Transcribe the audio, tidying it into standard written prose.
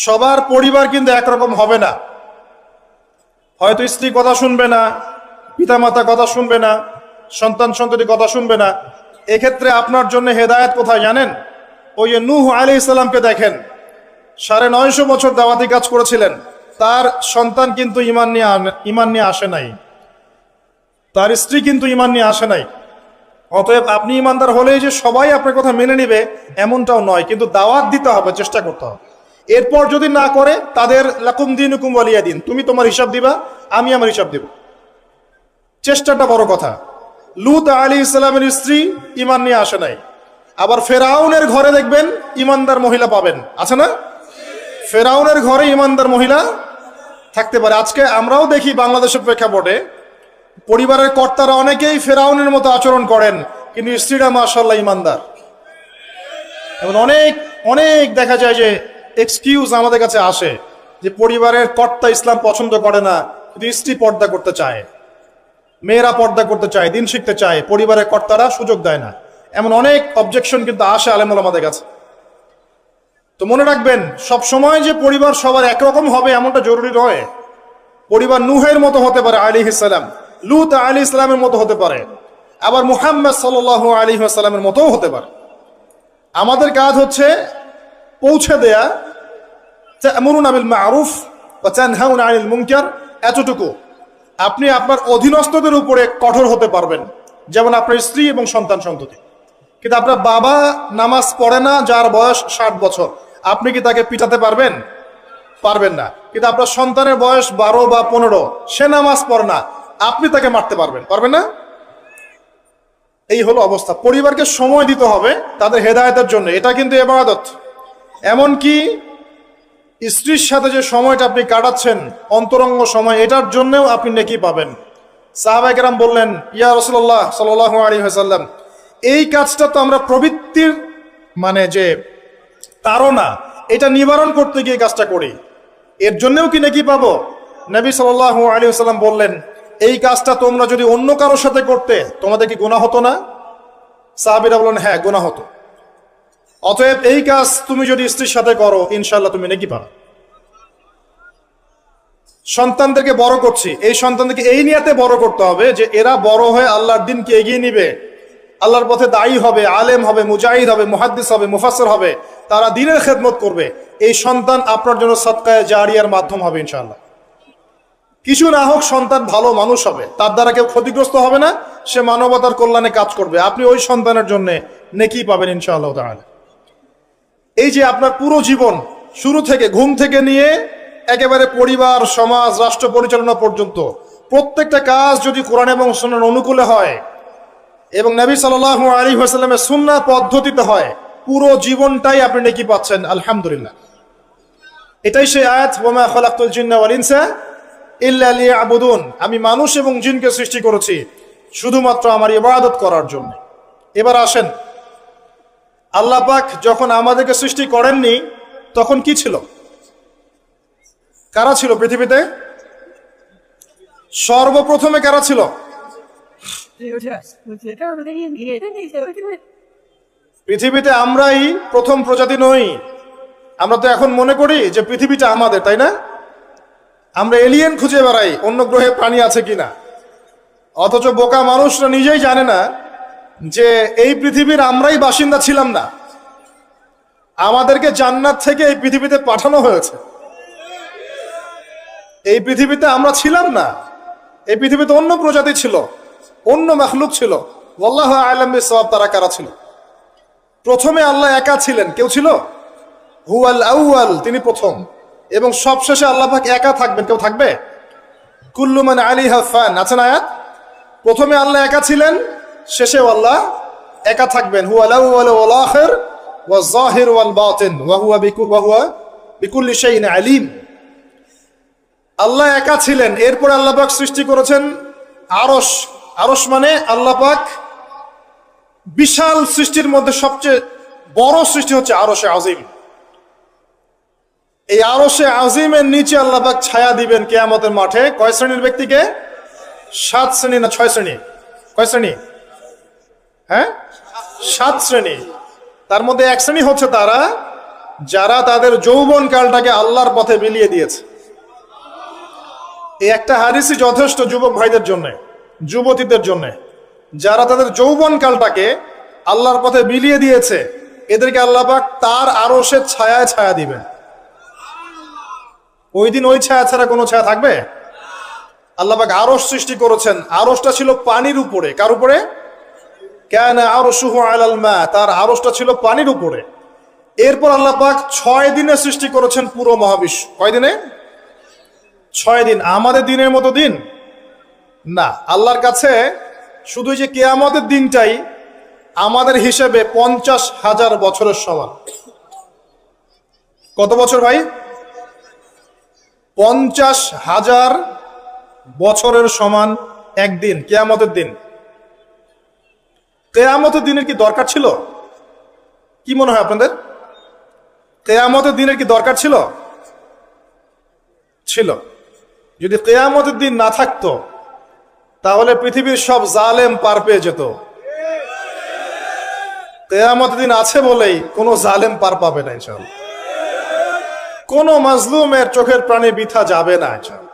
সবার পরিবার কিন্তু একরকম হবে না। হয়তো স্ত্রী কথা শুনবে না, পিতামাতা কথা শুনবে না, সন্তান সন্ততি কথা শুনবে না। এক্ষেত্রে আপনার জন্য হেদায়েত কোথায় জানেন? ওই যে নূহ আলাইহিস সালামকে দেখেন, 950 বছর দাওয়াতি কাজ করেছিলেন, তার সন্তান কিন্তু ঈমান নিয়ে আসে নাই, তার স্ত্রী কিন্তু ঈমান নিয়ে আসে নাই। অতএব আপনি ঈমানদার হলেই যে সবাই আপনার কথা মেনে নেবে এমনটাও নয়, কিন্তু দাওয়াত দিতে হবে, চেষ্টা করতে হবে। এরপর যদি না করে, তাদের লাকুম দীনুকুম ওয়ালিয়া দিন, তুমি তোমার হিসাব দিবা, আমি আমার হিসাব দিব। চেষ্টাটা বড় কথা। লূত আলাইহিস সালামের স্ত্রী ঈমান নিয়ে আসে নাই। আবার ফেরাউনের ঘরে দেখবেন ঈমানদার মহিলা পাবেন, আছে না? ফেরাউনের ঘরে ঈমানদার মহিলা থাকতে পারে। আজকে আমরাও দেখি বাংলাদেশের প্রেক্ষাপটে পরিবারের কর্তারা অনেকেই ফেরাউনের মতো আচরণ করেন, কিন্তু স্ত্রীরা মাশাআল্লাহ ঈমানদার। এবং অনেক অনেক দেখা যায় যে এক্সকিউজ আমাদের কাছে আসে যে পরিবারের কর্তা ইসলাম পছন্দ করে না, কিন্তু স্ত্রী পর্দা করতে চায়, মেয়েরা পর্দা করতে চায়, দিন শিখতে চায়, পরিবারের কর্তারা সুযোগ দেয় না। এমন অনেক অবজেকশন কিন্তু আসে আলেম ওলামাদের কাছে। তো মনে রাখবেন, সব সময় যে পরিবার সবার একরকম হবে এমনটা জরুরি নয়। পরিবার নূহের মতো হতে পারে আলাইহিস সালাম, লূত আলাইহিস সালামের মতো হতে পারে, আবার মুহাম্মদ সাল্লাল্লাহু আলাইহি ওয়াসাল্লামের মতোও হতে পারে। আমাদের কাজ হচ্ছে পৌঁছে দেয়া, তা'মুরুনা বিল মা'রুফ ওয়া তানহাউনা আনিল মুনকার, এতটুকু। আপনি আপনার অধীনস্থদের উপরে কঠোর হতে পারবেন, যেমন আপনার স্ত্রী এবং সন্তান সন্ততি। কিন্তু আপনার বাবা নামাজ পড়ে না, যার বয়স 60 বছর, আপনি কি তাকে পিটাতে পারবেন? পারবেন না। কিন্তু আপনার সন্তানের বয়স 12 বা 15, সে নামাজ পড়ে না, আপনি তাকে মারতে পারবেন না? এই হলো অবস্থা। পরিবারকে সময় দিতে হবে তাদের হেদায়েতের জন্য, এটা কিন্তু ইবাদত। এমনকি স্ত্রীর সাথে যে সময়টা আপনি কাটাচ্ছেন, অন্তরঙ্গ সময়, এটার জন্যও আপনি নেকি পাবেন। সাহাবায়ে কেরাম বললেন, ইয়া রাসূলুল্লাহ সাল্লাল্লাহু আলাইহি ওয়াসাল্লাম, এই কাজটা তো আমরা প্রবৃত্তির মানে যে তাড়না, এটা নিবারণ করতে গিয়ে কাজটা করি, এর জন্যও কি নেকি পাবো? নবী সাল্লাল্লাহু আলাইহি ওয়াসাল্লাম বললেন, এই কাজটা তোমরা যদি অন্য কারোর সাথে করতে, তোমাদের কি গুনাহ হতো না? সাহাবীরা বললেন, হ্যাঁ, গুনাহ হতো। অতএব এই কাজ তুমি যদি স্ত্রীর সাথে করো, ইনশাআল্লাহ তুমি নেকি পাবে। সন্তানদেরকে বড় করছি, এই সন্তানদেরকে এই নিয়াতে বড় করতে হবে যে এরা বড় হয়ে আল্লাহর দ্বীনকে এগিয়ে নিবে, আল্লাহর পথে দায়ী হবে, আলেম হবে, মুজাহিদ হবে, মুহাদ্দিস হবে, মুফাসসির হবে, তারা দ্বীনের খেদমত করবে। এই সন্তান আপনার জন্য সাদকায়ে জারিয়ার মাধ্যম হবে ইনশাআল্লাহ। কিছু না হোক, সন্তান ভালো মানুষ হবে, তার দ্বারা কেউ ক্ষতিগ্রস্ত হবে না, সে মানবতার কল্যাণে কাজ করবে, আপনি ওই সন্তানের জন্য নেকি পাবেন ইনশাআল্লাহ তাআলা। এই যে আপনার পুরো জীবন, শুরু থেকে, ঘুম থেকে নিয়ে একেবারে পরিবার, সমাজ, রাষ্ট্র পরিচালনা পর্যন্ত প্রত্যেকটা কাজ যদি কোরআন এবং সুন্নাহর অনুকূলে হয় এবং নবী সাল্লাল্লাহু আলাইহি ওয়াসাল্লামের সুন্নাহ পদ্ধতিতে হয়, পুরো জীবনটাই আপনি নেকি পাচ্ছেন, আলহামদুলিল্লাহ। এটাই সেই আয়াত, ওয়ামা খালাকতুল জিন্না ওয়াল ইনসা ইল্লা লিয়াবুদুন, আমি মানুষ এবং জিনকে সৃষ্টি করেছি শুধুমাত্র আমার ইবাদত করার জন্য। এবার আসেন, আল্লাহ পাক যখন আমাদেরকে সৃষ্টি করেননি তখন কি ছিল? কারা ছিল পৃথিবীতে? সর্বপ্রথমে কারা ছিল? পৃথিবীতে আমরাই প্রথম প্রজাতি নই। আমরা তো এখন মনে করি যে পৃথিবীটা আমাদের, তাই না? আমরা এলিয়েন খুঁজে বেড়াই, অন্য গ্রহে প্রাণী আছে কিনা, অথচ বোকা মানুষরা নিজেই জানে না যে এই পৃথিবীর আমরাই বাসিন্দা ছিলাম না, আমাদেরকে জান্নাত থেকে এই পৃথিবীতে পাঠানো হয়েছে। এই পৃথিবীতে আমরা ছিলাম না, এই পৃথিবীতে অন্য প্রজাতি ছিল, অন্য মাখলুক ছিল। ওয়াল্লাহু আ'লাম বিসওয়াব, তারা কারা ছিল? প্রথমে আল্লাহ একা ছিলেন, কেউ ছিল? হুয়াল আউয়াল, তিনি প্রথম, এবং সবশেষে আল্লাহ পাক একা থাকবেন, কেউ থাকবে? কুল্লু মান আলাইহা ফান, আছে না আয়াত? প্রথমে আল্লাহ একা ছিলেন, শেষেও আল্লাহ একা থাকবেন। হুয়াল আউয়াল ওয়াল আখির ওয়াজ যাহির ওয়াল বাতিন ওয়া হুয়া বিকুল্লি শাইইন আলিম। আল্লাহ একা ছিলেন, এরপর আল্লাহ পাক সৃষ্টি করেছেন আরশ। আরশ মানে আল্লাহ পাক বিশাল সৃষ্টির মধ্যে সবচেয়ে বড় সৃষ্টি হচ্ছে আরশে আজিম। এই আরশে আজিমের নিচে আল্লাহ পাক ছায়া দিবেন কিয়ামতের মাঠে। কয় শ্রেণীর ব্যক্তিকে? 7 শ্রেণী না 6 শ্রেণী? কয় শ্রেণী? হ্যাঁ, 7 শ্রেণী। তার মধ্যে 1 শ্রেণী হচ্ছে তারা যারা তাদের যৌবন কালটাকে আল্লাহর পথে বিলিয়ে দিয়েছে। এই একটা হাদিসই যথেষ্ট যুবক ভাইদের জন্য, যুবতীদের জন্য, যারা তাদের যৌবন কালটাকে আল্লাহর পথে বিলিয়ে দিয়েছে, এদেরকে আল্লাহ পাক তার আরশের ছায়ায় ছায়া দিবেন। ওই দিন ওই ছায়া ছাড়া কোনো ছায়া থাকবে? আল্লাহ পাক আরশ সৃষ্টি করেছেন, আরশটা ছিল পানির উপরে। কার উপরে? কানা আরশুহু আলাল মা, তার আরশটা ছিল পানির উপরে। এরপর আল্লাহ পাক 6 দিনে সৃষ্টি করেছেন পুরো মহাবিশ্ব। কয় দিনে? 6 দিন। আমাদের দিনের মতো দিন না, আল্লাহর কাছে শুধু যে কিয়ামতের দিনটাই আমাদের হিসেবে 50,000 বছরের সমান। কত বছর ভাই? 50,000 বছরের সমান একদিন, কিয়ামতের দিন। কিয়ামতের দিনের কি দরকার ছিল? কি মনে হয় আপনাদের? কিয়ামতের দিনের কি দরকার ছিল? ছিল। যদি কিয়ামতের দিন না থাকতো তাহলে পৃথিবীর সব জালেম পার পেয়ে যেত। কিয়ামতের দিন আছে বলেই কোনো জালেম পার পাবে না ইনশাআল্লাহ। কোনো মাজলুমের চোখের প্রাণে বৃথা যাবে না ইনশাআল্লাহ।